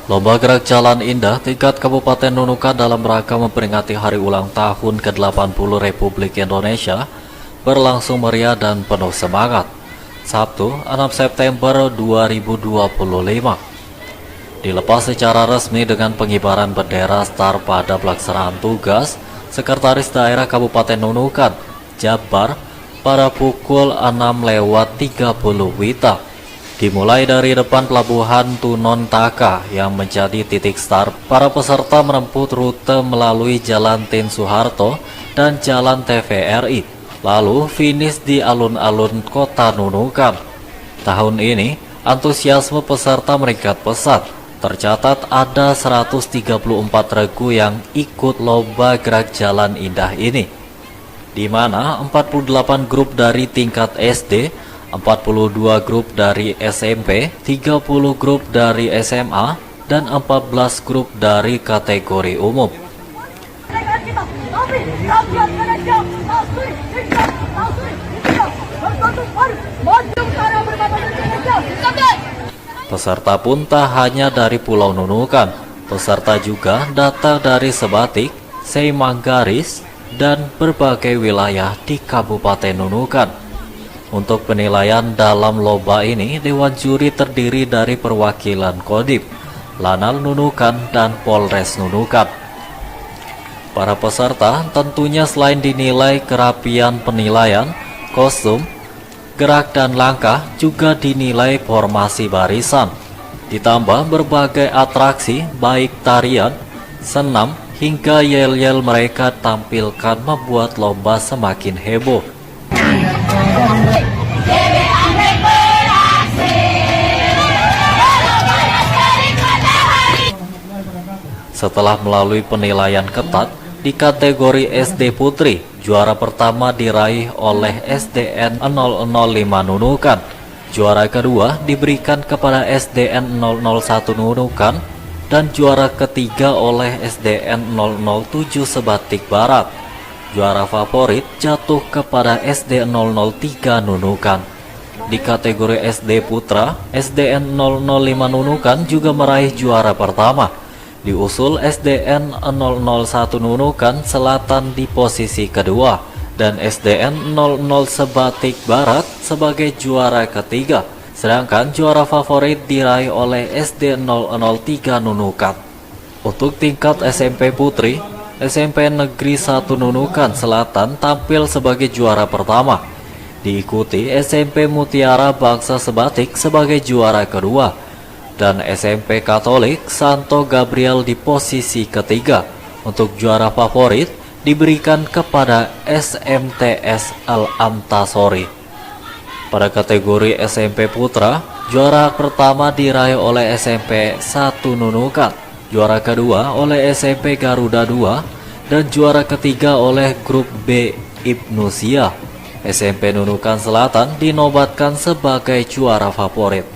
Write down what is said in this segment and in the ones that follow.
Lomba Gerak Jalan Indah tingkat Kabupaten Nunukan dalam rangka memperingati hari ulang tahun ke-80 Republik Indonesia berlangsung meriah dan penuh semangat. Sabtu, 6 September 2025. Dilepas secara resmi dengan pengibaran bendera STAR pada pelaksanaan tugas Sekretaris Daerah Kabupaten Nunukan, Jabar, pada pukul 6:30 WITA. Dimulai dari depan Pelabuhan Tunon Taka yang menjadi titik start, para peserta menempuh rute melalui Jalan Tin Soeharto dan Jalan TVRI, lalu finish di alun-alun kota Nunukan. Tahun ini, antusiasme peserta meningkat pesat. Tercatat ada 134 regu yang ikut lomba gerak jalan indah ini, di mana 48 grup dari tingkat SD, 42 grup dari SMP, 30 grup dari SMA, dan 14 grup dari kategori umum. Peserta pun tak hanya dari Pulau Nunukan, peserta juga datang dari Sebatik, Seimanggaris, dan berbagai wilayah di Kabupaten Nunukan. Untuk penilaian dalam lomba ini, Dewan Juri terdiri dari perwakilan Kodim, Lanal Nunukan, dan Polres Nunukan. Para peserta tentunya selain dinilai kerapian penilaian, kostum, gerak dan langkah, juga dinilai formasi barisan. Ditambah berbagai atraksi baik tarian, senam, hingga yel-yel mereka tampilkan membuat lomba semakin heboh. Setelah melalui penilaian ketat, di kategori SD Putri, juara pertama diraih oleh SDN 005 Nunukan. Juara kedua diberikan kepada SDN 001 Nunukan dan juara ketiga oleh SDN 007 Sebatik Barat. Juara favorit jatuh kepada SD 003 Nunukan. Di kategori SD Putra, SDN 005 Nunukan juga meraih juara pertama. Diusul SDN 001 Nunukan Selatan di posisi kedua dan SDN 00 Sebatik Barat sebagai juara ketiga. Sedangkan juara favorit diraih oleh SD 003 Nunukan. Untuk tingkat SMP Putri, SMP Negeri 1 Nunukan Selatan tampil sebagai juara pertama. Diikuti SMP Mutiara Bangsa Sebatik sebagai juara kedua. Dan SMP Katolik Santo Gabriel di posisi ketiga. Untuk juara favorit diberikan kepada SMTS Al-Antasori. Pada kategori SMP Putra, juara pertama diraih oleh SMP 1 Nunukan, juara kedua oleh SMP Garuda 2, dan juara ketiga oleh grup B Ibnu Siyah. SMP Nunukan Selatan dinobatkan sebagai juara favorit.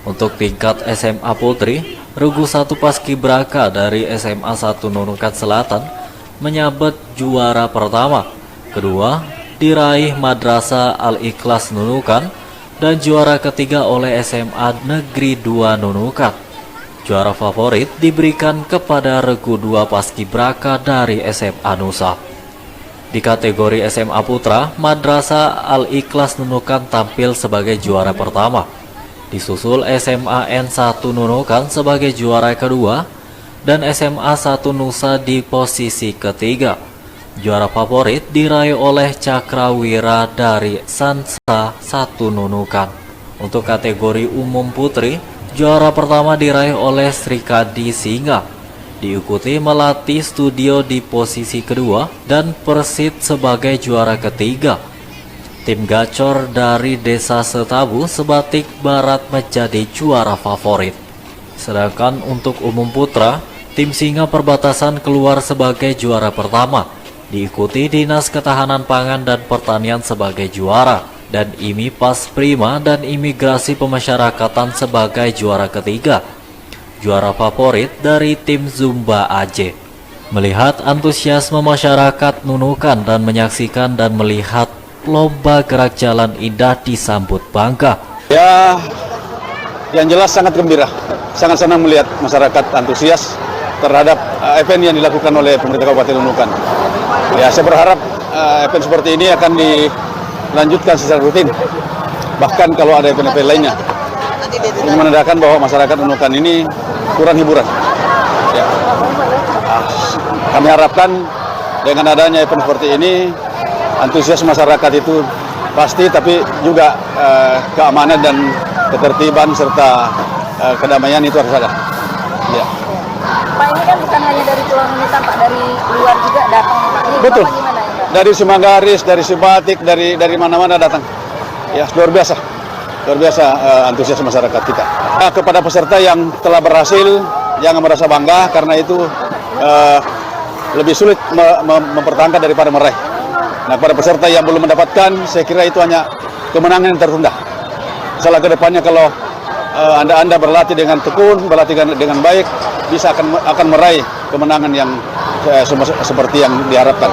Untuk tingkat SMA Putri, regu 1 Paskibraka dari SMA 1 Nunukan Selatan menyabet juara pertama. Kedua diraih Madrasah Al-Ikhlas Nunukan dan juara ketiga oleh SMA Negeri 2 Nunukan. Juara favorit diberikan kepada regu 2 Paskibraka dari SMA Nusa. Di kategori SMA Putra, Madrasah Al-Ikhlas Nunukan tampil sebagai juara pertama. Disusul SMA N1 Nunukan sebagai juara kedua dan SMA 1 Nusa di posisi ketiga. Juara favorit diraih oleh Cakrawira dari Sansa 1 Nunukan. Untuk kategori umum putri, juara pertama diraih oleh Srikadi Singa. Diikuti Melati Studio di posisi kedua dan Persit sebagai juara ketiga. Tim Gacor dari Desa Setabu Sebatik Barat menjadi juara favorit. Sedangkan untuk umum putra, tim Singa Perbatasan keluar sebagai juara pertama. Diikuti Dinas Ketahanan Pangan dan Pertanian sebagai juara, dan IMI Pas Prima dan Imigrasi Pemasyarakatan sebagai juara ketiga. Juara favorit dari tim Zumba Aceh. Melihat antusiasme masyarakat Nunukan dan menyaksikan dan melihat lomba gerak jalan indah disambut bangga. Ya, Yang jelas sangat gembira, sangat senang melihat masyarakat antusias terhadap event yang dilakukan oleh pemerintah Kabupaten Nunukan. Ya, saya berharap event seperti ini akan dilanjutkan secara rutin. Bahkan kalau ada event-event lainnya, ini menandakan bahwa masyarakat Nunukan ini kurang hiburan. Ya. Kami harapkan dengan adanya event seperti ini, antusias masyarakat itu pasti, tapi juga keamanan dan ketertiban serta kedamaian itu harus ada. Ya. Pak, ini kan bukan hanya dari Pulau Nunukan, Pak, dari luar juga datang, Pak. Ini Betul. Bapak gimana ya, Pak? Dari Semanggaris, dari Sebatik, dari mana-mana datang. Ya, luar biasa. Luar biasa antusias masyarakat kita. Kepada peserta yang telah berhasil, jangan merasa bangga karena itu lebih sulit mempertahankan daripada meraih. Nah, pada peserta yang belum mendapatkan, saya kira itu hanya kemenangan yang tertunda. Salah kedepannya kalau Anda berlatih dengan tekun, berlatih dengan baik, bisa akan meraih kemenangan yang seperti yang diharapkan.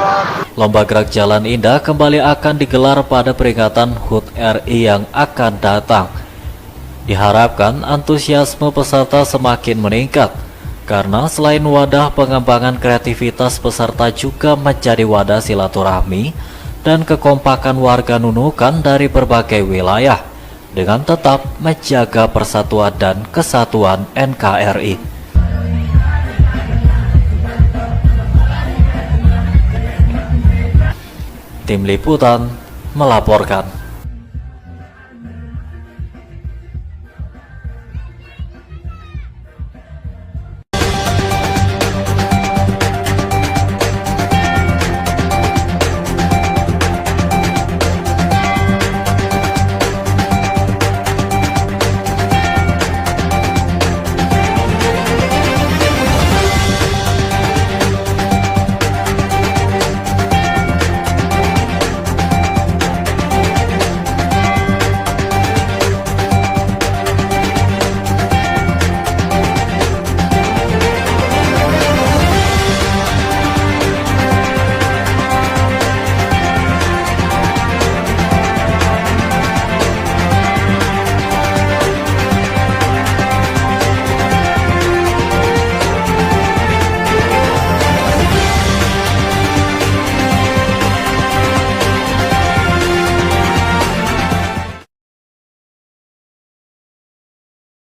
Lomba Gerak Jalan Indah kembali akan digelar pada peringatan HUT RI yang akan datang. Diharapkan antusiasme peserta semakin meningkat, karena selain wadah pengembangan kreativitas peserta juga menjadi wadah silaturahmi dan kekompakan warga Nunukan dari berbagai wilayah, dengan tetap menjaga persatuan dan kesatuan NKRI. Tim Liputan melaporkan.